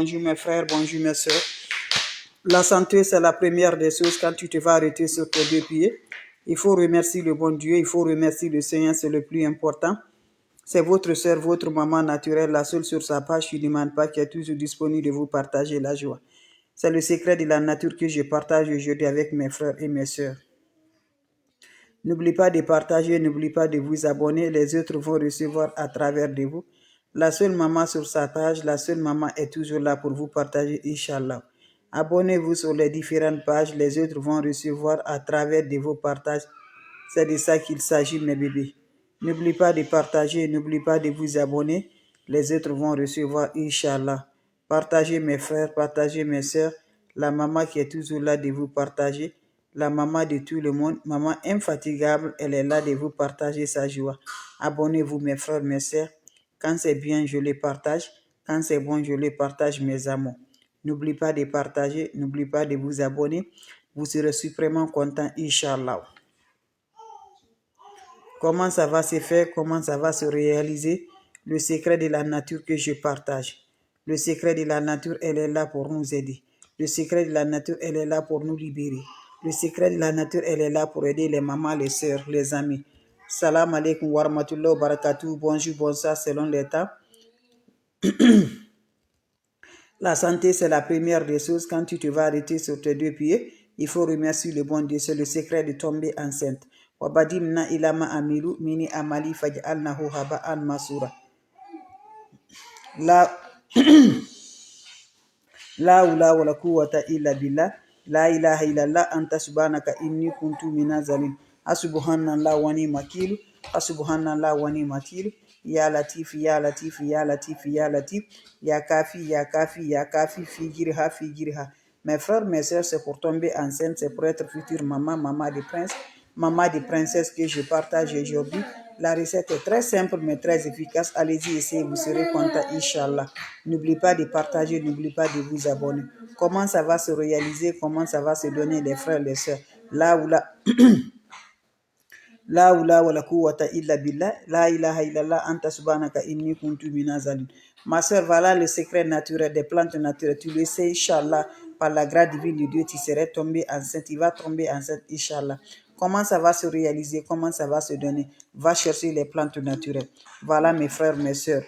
bonjour mes frères, bonjour mes soeurs. La santé, c'est la première des choses quand tu te vas arrêter sur tes deux pieds. Il faut remercier le bon Dieu, il faut remercier le Seigneur, c'est le plus important. C'est votre soeur, votre maman naturelle, la seule sur sa page, je ne demande pas, qui est toujours disponible de vous partager la joie. C'est le secret de la nature que je partage aujourd'hui avec mes frères et mes soeurs. N'oubliez pas de partager, n'oubliez pas de vous abonner, les autres vont recevoir à travers de vous. La seule maman sur sa page, la seule maman est toujours là pour vous partager, Inch'Allah. Abonnez-vous sur les différentes pages, les autres vont recevoir à travers de vos partages. C'est de ça qu'il s'agit, mes bébés. N'oubliez pas de partager, n'oubliez pas de vous abonner, les autres vont recevoir, Inch'Allah. Partagez mes frères, partagez mes soeurs, la maman qui est toujours là de vous partager. La maman de tout le monde, maman infatigable, elle est là de vous partager sa joie. Abonnez-vous mes frères, mes sœurs. Quand c'est bien, je les partage. Quand c'est bon, je les partage, mes amours. N'oubliez pas de partager, n'oubliez pas de vous abonner. Vous serez suprêmement content, Inch'Allah. Comment ça va se faire, comment ça va se réaliser? Le secret de la nature que je partage. Le secret de la nature, elle est là pour nous aider. Le secret de la nature, elle est là pour nous libérer. Le secret de la nature, elle est là pour aider les mamans, les sœurs, les amis. Salam alaikum wa rahmatullahi wa barakatuh. Bonjour, bonsoir, selon l'état. La santé, c'est la première des choses. Quand tu te vas arrêter sur tes deux pieds, il faut remercier le bon Dieu. C'est le secret de tomber enceinte. Wabadimna ilama amilu mini amali faj'alnahu haba'an masura. La ula wala quwwata illa billah. La ilaha illallah anta subhanaka inni kuntu minazalin. Asubhanallah wa ni makilu. Asubhanallah wa ni makilu. Ya latif, ya latif, ya latif, ya latif. Ya kafi, ya kafi, ya kafi. Figirha, figirha. Mes frères, mes soeurs, c'est pour tomber enceinte, c'est pour être future maman, maman de prince, maman de princesse que je partage aujourd'hui. La recette est très simple mais très efficace. Allez-y, essayez, vous serez content, Inch'Allah. N'oubliez pas de partager, n'oubliez pas de vous abonner. Comment ça va se réaliser, comment ça va se donner, les frères, les sœurs. Là où là... La hawla wa la quwwata illa billah. La ilaha illallah anta subhanaka inni kuntu minazalin. Ma soeur, voilà le secret naturel des plantes naturelles. Tu le sais, Inch'Allah, par la grâce divine de Dieu, tu serais tombé enceinte. Tu vas tomber enceinte, Inch'Allah. Comment ça va se réaliser? Comment ça va se donner? Va chercher les plantes naturelles. Voilà mes frères, mes soeurs.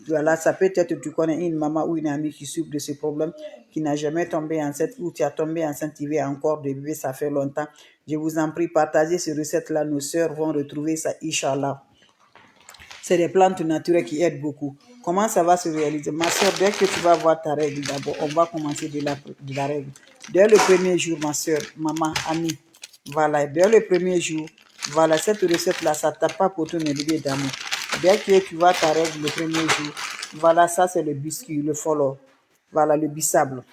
Voilà, ça peut être tu connais une maman ou une amie qui souffre de ce problème, qui n'a jamais tombé enceinte, ou tu as tombé enceinte, tu veux encore de bébé, ça fait longtemps. Je vous en prie, partagez ces recettes-là, nos sœurs vont retrouver ça, Inch'Allah. C'est des plantes naturelles qui aident beaucoup. Comment ça va se réaliser? Ma soeur, dès que tu vas voir ta règle d'abord, on va commencer de la règle. Dès le premier jour, ma soeur, maman, amie, voilà, dès le premier jour, voilà, cette recette-là, ça ne tape pas pour tous mes bébés d'amour. Dès que tu vois ta règle le premier jour, voilà, ça c'est le biscuit, le follow, voilà, le bissable.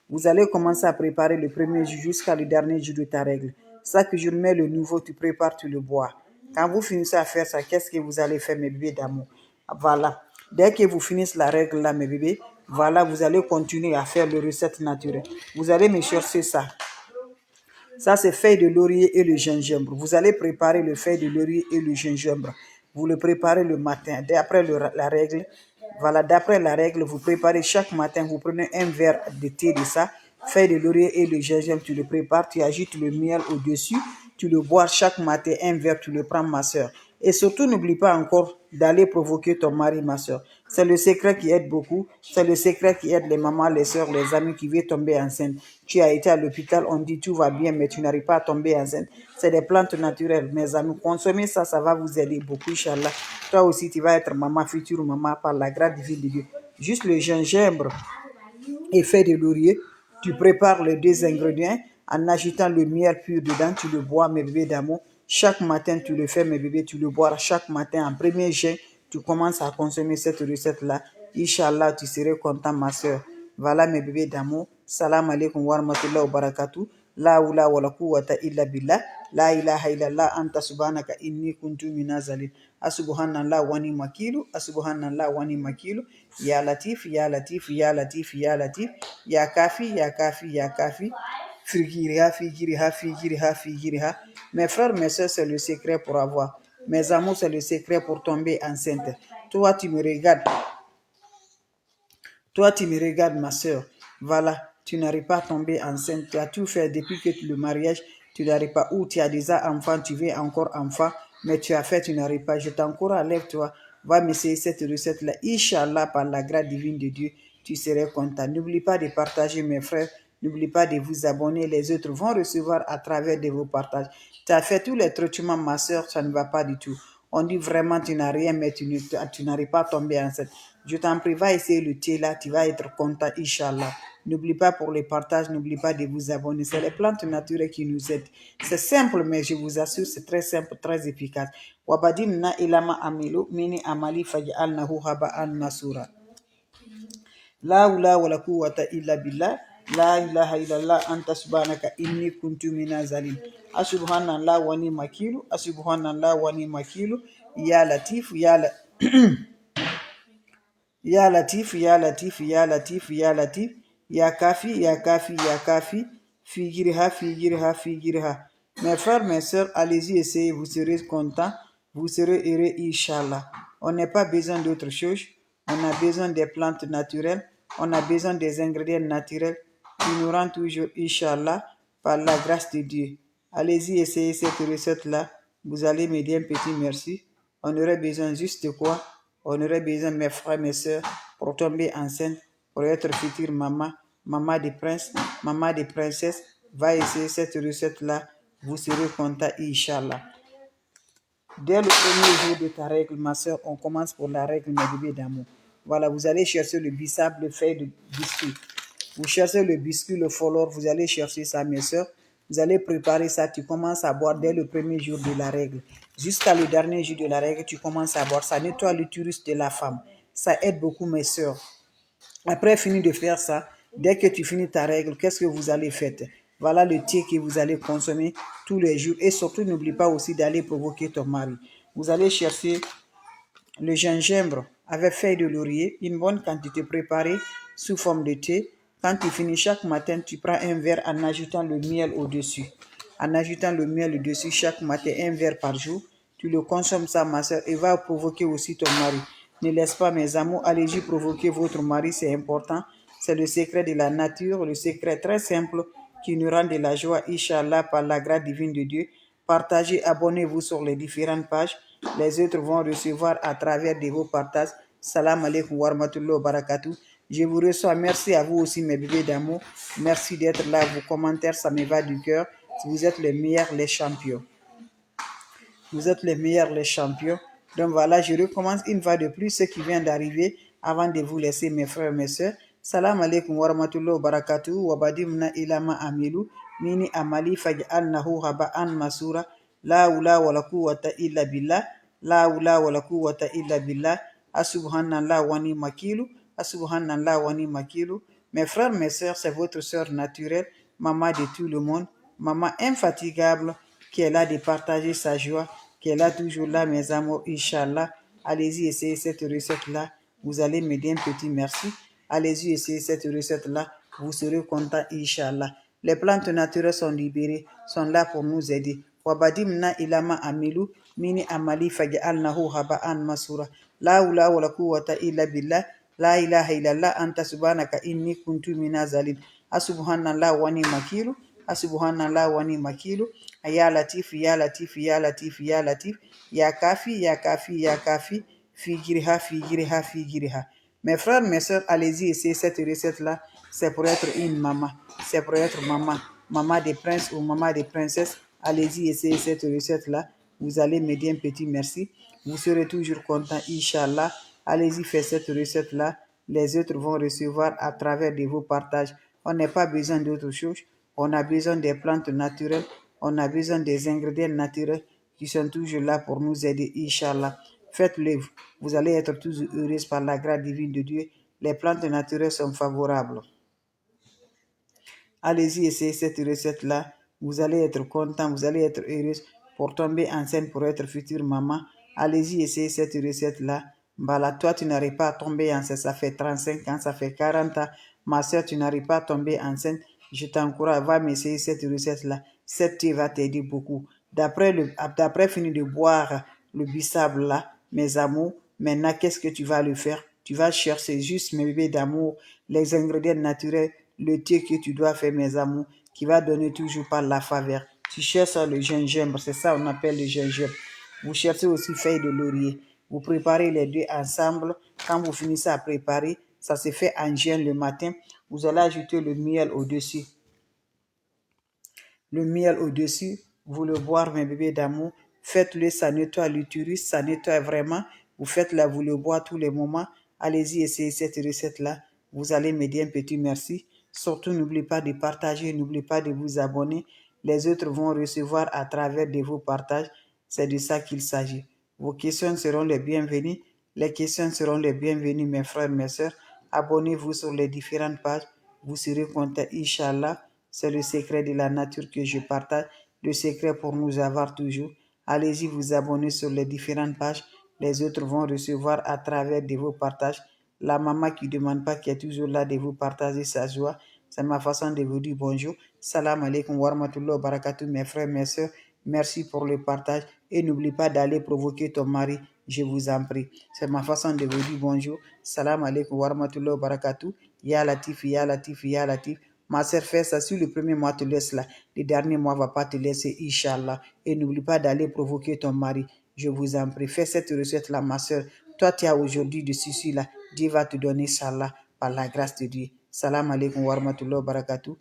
Vous allez commencer à préparer le premier jour jusqu'à le dernier jour de ta règle. Chaque jour, mets le nouveau, tu prépares, tu le bois. Quand vous finissez à faire ça, qu'est-ce que vous allez faire, mes bébés d'amour? Voilà. Dès que vous finissez la règle là, mes bébés, voilà, vous allez continuer à faire les recettes naturelles. Vous allez me chercher ça. Ça, c'est feuille de laurier et le gingembre. Vous allez préparer le feuille de laurier et le gingembre. Vous le préparez le matin. D'après la règle, voilà, d'après la règle, vous préparez chaque matin, vous prenez un verre de thé de ça, feuille de laurier et le gingembre, tu le prépares, tu agites le miel au-dessus, tu le bois chaque matin, un verre, tu le prends, ma soeur. Et surtout, n'oublie pas encore d'aller provoquer ton mari, ma soeur. C'est le secret qui aide beaucoup. C'est le secret qui aide les mamans, les soeurs, les amis qui veulent tomber enceinte. Tu as été à l'hôpital, on dit tout va bien, mais tu n'arrives pas à tomber enceinte. C'est des plantes naturelles, mes amis. Consommez ça, ça va vous aider beaucoup, Inch'Allah. Toi aussi, tu vas être maman, future maman, par la grâce divine de Dieu. Juste le gingembre et feuille de laurier, tu prépares les deux ingrédients en agitant le miel pur dedans, tu le bois, mes bébés d'amour. Chaque matin, tu le fais, mes bébés, tu le bois chaque matin. En premier jet, tu commences à consommer cette recette-là. Inch'Allah, tu serais content, ma soeur. Voilà, mes bébés d'amour. Salam alaikum wa rahmatullahi wa barakatuh. La hawla wa la quwwata illa billah. La ilaha illallah anta subhanaka inni kuntu minazalin. Asubhanallah wa ni makilu. Asubhanallah wa ni makilu. Ya latif, ya latif, ya latif, ya latif. Ya kafi, ya kafi, ya kafi. Figiriha, figiriha, figiriha, figiriha. Mes frères, mes soeurs, c'est le secret pour avoir. Mes amours, c'est le secret pour tomber enceinte. Toi, tu me regardes. Toi, tu me regardes, ma soeur. Voilà, tu n'arrives pas à tomber enceinte. Tu as tout fait depuis que le mariage, tu n'arrives pas. Ou tu as déjà enfant, tu veux encore enfant, mais tu as fait, tu n'arrives pas. Je t'encourage, lève-toi. Va m'essayer cette recette-là. Inch'Allah, par la grâce divine de Dieu, tu serais content. N'oublie pas de partager, mes frères. N'oublie pas de vous abonner. Les autres vont recevoir à travers de vos partages. Tu as fait tous les traitements, ma soeur, ça ne va pas du tout. On dit vraiment tu n'as rien, mais tu n'arrives pas à tomber enceinte. Je t'en prie, va essayer le thé là, tu vas être content, Inch'Allah. N'oublie pas pour les partages, n'oublie pas de vous abonner. C'est les plantes naturelles qui nous aident. C'est simple, mais je vous assure, c'est très simple, très efficace. Wabadimna ilama amilu, mini amali faj'alnahu haba'an masura. La hawla wala quwwata illa billah. La ilaha illallah anta subhanaka inni kuntu minazalin. Asubhanallah wa ni makilu. Asubhanallah wa ni makilu. Ya latif, ya latif, ya latif, ya latif, ya latif. Ya kafi, ya kafi, ya kafi. Figirha, figirha, figirha. Mes frères, mes sœurs, allez-y, essayez, vous serez contents, vous serez heureux, Inch'Allah. On n'a pas besoin d'autre chose, on a besoin des plantes naturelles, on a besoin des ingrédients naturels qui nous rendent toujours, Inch'Allah, par la grâce de Dieu. Allez-y, essayez cette recette-là, vous allez me dire un petit merci. On aurait besoin juste de quoi? On aurait besoin, mes frères, mes sœurs, pour tomber enceinte, pour être future maman, maman de prince, maman de princesse. Va essayer cette recette-là, vous serez content, Inch'Allah. Dès le premier jour de ta règle, ma soeur, on commence pour la règle, mes bébés d'amour. Voilà, vous allez chercher le bissap, le feuille de biscuit. Vous cherchez le biscuit, le folor, vous allez chercher ça, mes soeurs. Vous allez préparer ça, tu commences à boire dès le premier jour de la règle. Jusqu'à le dernier jour de la règle, tu commences à boire. Ça nettoie l'utérus de la femme. Ça aide beaucoup, mes soeurs. Après, fini de faire ça, dès que tu finis ta règle, qu'est-ce que vous allez faire? Voilà le thé que vous allez consommer tous les jours. Et surtout, n'oublie pas aussi d'aller provoquer ton mari. Vous allez chercher le gingembre avec feuille de laurier, une bonne quantité préparée sous forme de thé. Quand tu finis chaque matin, tu prends un verre en ajoutant le miel au-dessus. En ajoutant le miel au-dessus chaque matin, un verre par jour. Tu le consommes ça, ma soeur, et va provoquer aussi ton mari. Ne laisse pas, mes amours, allez-y provoquer votre mari, c'est important. C'est le secret de la nature, le secret très simple qui nous rend de la joie, Inch'Allah, par la grâce divine de Dieu. Partagez, abonnez-vous sur les différentes pages. Les autres vont recevoir à travers de vos partages. Salam alaikum wa rahmatullahi wa barakatuh. Je vous reçois. Merci à vous aussi, mes bébés d'amour. Merci d'être là. Vos commentaires, ça me va du cœur. Vous êtes les meilleurs, les champions. Vous êtes les meilleurs, les champions. Donc voilà, je recommence une fois de plus ce qui vient d'arriver avant de vous laisser, mes frères et mes soeurs. Salam alaikum wa rahmatullahi wa barakatuh. Wa badimna ilama amilu. Mini amali faj'alnahu haba'an masura. La hawla wa la quwwata illa billah. La hawla wa la quwwata illa billah. Asubhanallah wa ni makilu. Asubhanallah wa ni makilu. Mes frères, mes sœurs, c'est votre sœur naturelle, maman de tout le monde, maman infatigable, qui est là de partager sa joie, qui est là toujours là, mes amours, Inch'Allah. Allez-y, essayez cette recette-là. Vous allez me dire un petit merci. Allez-y, essayez cette recette-là. Vous serez content, Inch'Allah. Les plantes naturelles sont libérées, sont là pour nous aider. Wabadimna ilama amilu, mini amali faj'alnahu haba'an masura. La hawla wa la quwwata illa billah. La ilaha illallah anta subhanaka inni kuntu minazalin. Asubhanallah wa ni makilu. Asubhanallah wa ni makilu. Ya latif, ya latif, ya latif, ya latif. Ya kafi, ya kafi, ya kafi. Figiriha, figiriha, figiriha. Mes frères, mes soeurs, allez-y essayer cette recette-là. C'est pour être une maman. C'est pour être maman. Maman des princes ou maman des princesses. Allez-y essayer cette recette-là. Vous allez me dire un petit merci. Vous serez toujours content, Inch'Allah. Allez-y faire cette recette-là. Les autres vont recevoir à travers de vos partages. On n'a pas besoin d'autre chose. On a besoin des plantes naturelles. On a besoin des ingrédients naturels qui sont toujours là pour nous aider, Inch'Allah. Faites-le. Vous allez être toujours heureuse par la grâce divine de Dieu. Les plantes naturelles sont favorables. Allez-y, essayez cette recette-là. Vous allez être content, vous allez être heureuse pour tomber enceinte, pour être future maman. Allez-y, essayez cette recette-là. Voilà, toi, tu n'arrives pas à tomber enceinte, ça fait 35 ans, ça fait 40 ans. Ma soeur, tu n'arrives pas à tomber enceinte. Je t'encourage, va m'essayer cette recette-là. Cette thé va t'aider beaucoup. D'après finir de boire le bissap là, mes amours, maintenant, qu'est-ce que tu vas le faire? Tu vas chercher juste, mes bébés d'amour, les ingrédients naturels, le thé que tu dois faire, mes amours, qui va donner toujours par la faveur. Tu cherches le gingembre, c'est ça on appelle le gingembre. Vous cherchez aussi feuilles de laurier. Vous préparez les deux ensemble. Quand vous finissez à préparer, ça se fait en jeûne le matin. Vous allez ajouter le miel au-dessus. Le miel au-dessus, vous le boire, mes bébés d'amour. Faites-le, ça nettoie l'utérus, ça nettoie vraiment. Vous faites-le, vous le boire tous les moments. Allez-y, essayez cette recette-là. Vous allez me dire un petit merci. Surtout, n'oubliez pas de partager, n'oubliez pas de vous abonner. Les autres vont recevoir à travers de vos partages. C'est de ça qu'il s'agit. Vos questions seront les bienvenues. Les questions seront les bienvenues, mes frères, mes sœurs. Abonnez-vous sur les différentes pages. Vous serez content, Inch'Allah. C'est le secret de la nature que je partage, le secret pour nous avoir toujours. Allez-y vous abonner sur les différentes pages. Les autres vont recevoir à travers de vos partages. La maman qui ne demande pas, qui est toujours là de vous partager sa joie. C'est ma façon de vous dire bonjour. Salam alaikum wa rahmatullahi wa barakatuh, mes frères, mes soeurs. Merci pour le partage. Et n'oublie pas d'aller provoquer ton mari. Je vous en prie. C'est ma façon de vous dire bonjour. Salam alaikum wa rahmatullahi wa barakatuh. Ya Latif, ya Latif, ya Latif. Ma sœur, fais ça. Si le premier mois te laisse là, le dernier mois ne va pas te laisser, Inch'Allah. Et n'oublie pas d'aller provoquer ton mari. Je vous en prie. Fais cette recette-là, ma sœur. Toi, tu as aujourd'hui de ceci là. Dieu va te donner ça là, par la grâce de Dieu. Salam alaikum wa rahmatullahi wa barakatuh.